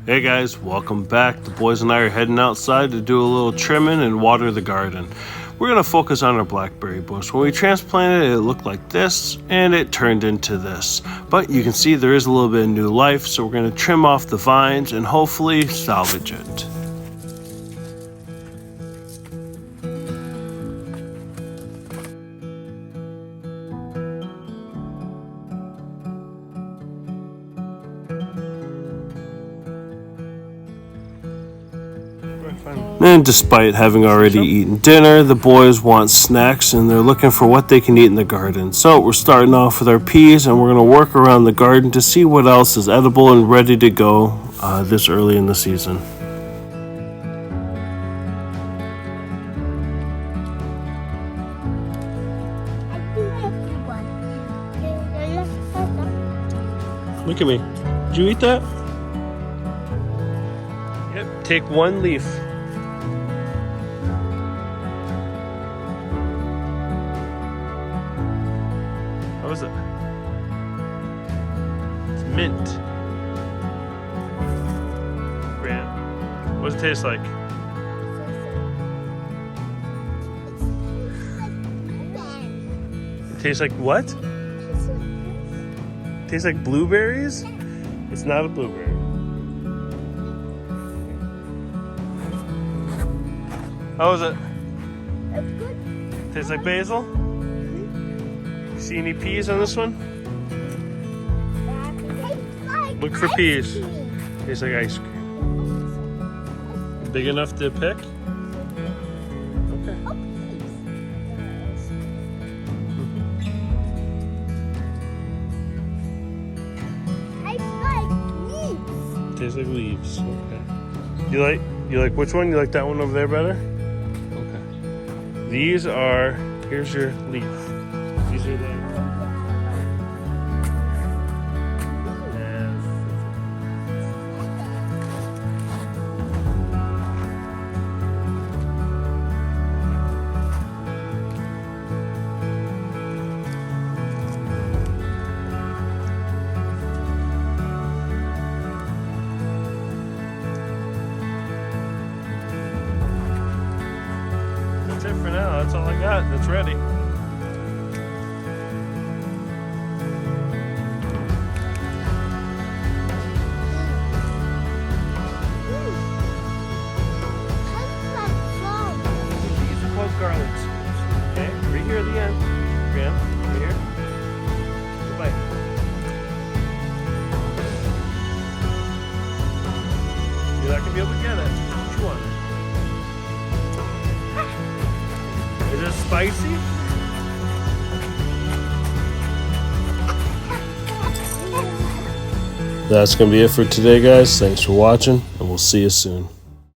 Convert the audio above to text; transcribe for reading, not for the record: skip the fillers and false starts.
Hey guys, welcome back. The boys and I are heading outside to do a little trimming and water the garden. We're going to focus on our blackberry bush. When we transplanted it, it looked like this, and it turned into this. But you can see there is a little bit of new life, so we're going to trim off the vines and hopefully salvage it. And despite having already eaten dinner, the boys want snacks and they're looking for what they can eat in the garden. So we're starting off with our peas and we're going to work around the garden to see what else is edible and ready to go this early in the season. Look at me. Did you eat that? Yep, take one leaf. What is it? It's mint. Grant. What does it taste like? It tastes like what? It tastes like blueberries? It's not a blueberry. How is it? It's good. Tastes like basil? See any peas on this one? Look for peas. Tastes like ice cream. Big enough to pick? Okay. Tastes like leaves. Okay. You like which one? You like that one over there better? Okay. These are, here's your leaf. These are the That's it for now. That's all I got. That's ready. These are called garlic scoops. Okay, right here at the end. Graham, right here. Goodbye. You're not gonna be able to get it. What you want? Is it spicy? That's going to be it for today, guys. Thanks for watching, and we'll see you soon.